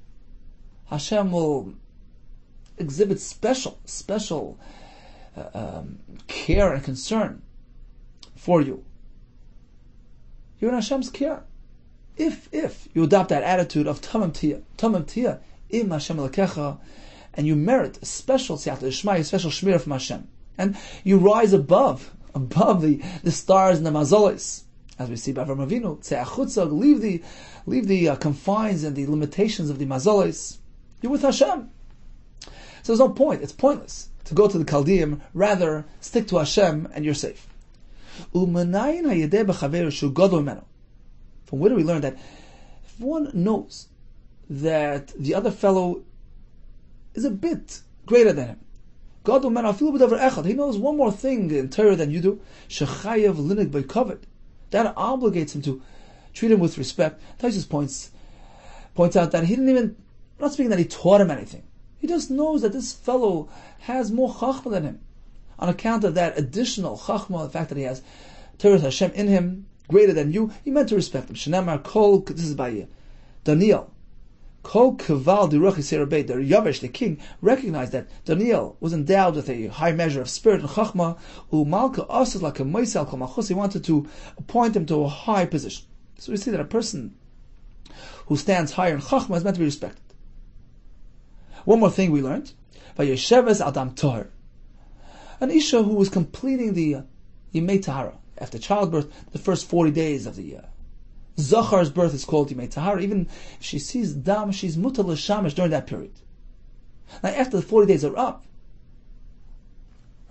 Hashem will exhibit special care and concern for you. You're in Hashem's care. If you adopt that attitude of tamim tiyah, im Hashem lekecha, and you merit a special siyata ishma, a special shmira from Hashem, and you rise above the stars and the mazolis, as we see by Avraham Avinu, tze'achutza, leave the confines and the limitations of the mazolis. You're with Hashem. So there's no point. It's pointless to go to the Chaldeim. Rather, stick to Hashem and you're safe. From where do we learn that if one knows that the other fellow is a bit greater than him, he knows one more thing in Torah than you do, that obligates him to treat him with respect. Taisus points out that he didn't even, not speaking that he taught him anything. He just knows that this fellow has more chachma than him. On account of that additional chachma, the fact that he has Torah Hashem in him, greater than you, he meant to respect him. Shenamar kol, this is by Daniel. Kol kaval diruch yisirabei, the Yavesh, the king, recognized that Daniel was endowed with a high measure of spirit and chachma. Umalka asas like a moisel kol malchus. He wanted to appoint him to a high position. So we see that a person who stands higher in chachma is meant to be respected. One more thing we learned: Vayesheves Adam Toher, an isha who was completing the Yimei Tahara after childbirth. The first 40 days of the Zachar's birth is called Yimei Tahara. Even if she sees dam, she's mutar l'shamish during that period. Now, after the 40 days are up,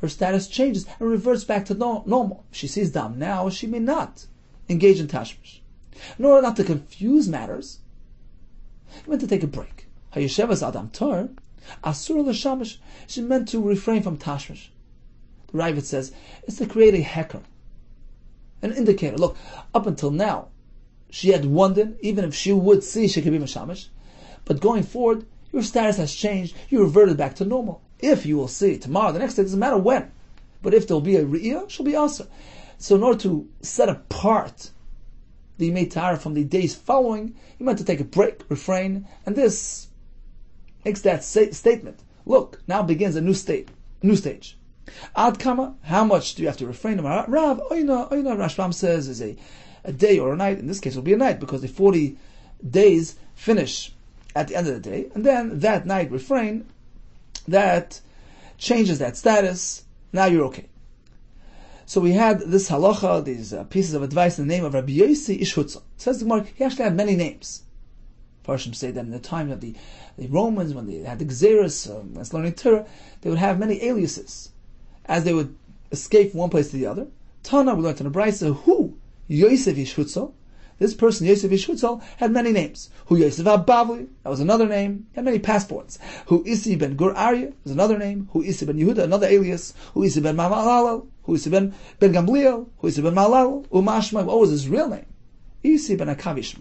her status changes and reverts back to normal. If she sees dam now, she may not engage in tashmish. In order not to confuse matters, he meant to take a break. Hayeshevas Adam Tor, Asur l'shamish, she meant to refrain from tashmish. The Ravid says it's to create a hecker, an indicator. Look, up until now, she had wondered, even if she would see she could be mashamish, but going forward, your status has changed. You reverted back to normal. If you will see tomorrow, the next day, doesn't matter when, but if there will be a re'iyah, she'll be asur. So in order to set apart the Yimei Tahara from the days following, you meant to take a break, refrain, and this makes that statement. Look, now begins a new stage. Ad kama, how much do you have to refrain? Rav, Oyna, Rashbam says is a day or a night. In this case, it will be a night because the 40 days finish at the end of the day, and then that night refrain, that changes that status. Now you're okay. So we had this halacha, these pieces of advice in the name of Rabbi Yossi Ish Hutzah. Says the Gemara, he actually had many names. Farshim say that in the time of the Romans, when they had the Xeris, as learning Torah, they would have many aliases as they would escape from one place to the other. Tana, we learned in the Brisa, who Yosef Ish Hutzah. This person, Yosef Ish Hutzah, had many names. Who Yosef Abavli, that was another name. He had many passports. Who Isi ben Gur Aryeh was another name. Who Isi ben Yehuda, another alias. Who Isi ben Malal. Who Isi ben Gamliel. Who Isi ben Malal. Umashma, what was his real name? Isi ben Akavishma.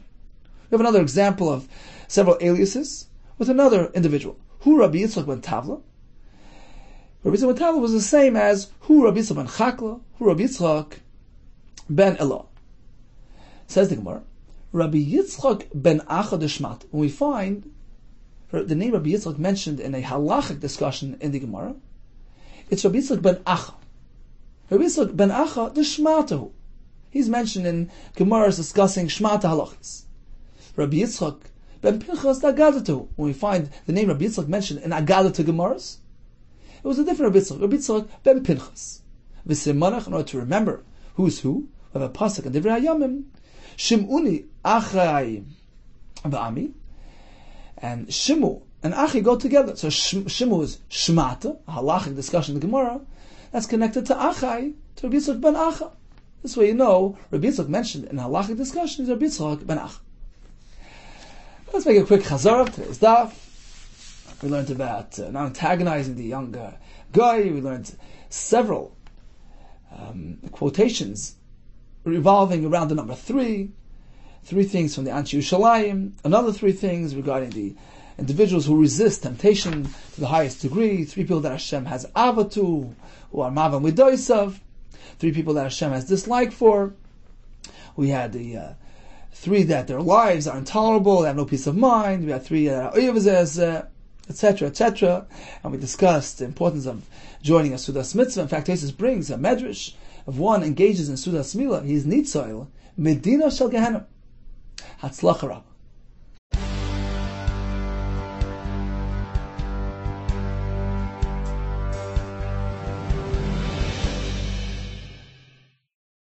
We have another example of several aliases with another individual. Who Rabbi Yitzchak ben Tavla. Rabbi Yitzchak ben Tavla was the same as who Rabbi Yitzchak ben Chakla. Who Rabbi Yitzchak ben Elah. Says the Gemara, Rabbi Yitzchak ben Acha Deshmat. When we find the name Rabbi Yitzchak mentioned in a halachic discussion in the Gemara, it's Rabbi Yitzchak ben Acha. Rabbi Yitzchak ben Acha Deshmatahu. He's mentioned in Gemara's discussing Shmata halachis. Rabbi Yitzchak ben Pinchas Agadatu. When we find the name Rabbi Yitzchak mentioned in Agadatu Gemaras, it was a different Rabbi Yitzchak. Rabbi Yitzchak ben Pinchas. V'simanach, in order to remember who's who, we have a pasuk in Divrei Hayamim. Shim'uni Achai Ba'ami, and Shimu and Achi go together. So Shimu is Shmata, a halachic discussion in the Gemara, that's connected to Achai, to Rabbi Yitzchak ben Acha. This way you know, Rabbi Yitzchak mentioned in a halachic discussion is Rabbi Yitzchak ben Acha. Let's make a quick chazara to today's daf. We learned about not antagonizing the young guy. We learned several quotations revolving around the number 3. 3 things from the Anshi Yerushalayim. Another 3 things regarding the individuals who resist temptation to the highest degree. 3 people that Hashem has ava to, who are mavam midoisav. 3 people that Hashem has dislike for. We had the 3 that their lives are intolerable, they have no peace of mind. We had 3 that are oivazes, etc., etc. And we discussed the importance of joining a Sudas Mitzvah. In fact, Tesis brings a medrash of one engages in Sudas Milah. He is Nitzoil, Medina Shel Gehenna. Hatzlacha Rabbah.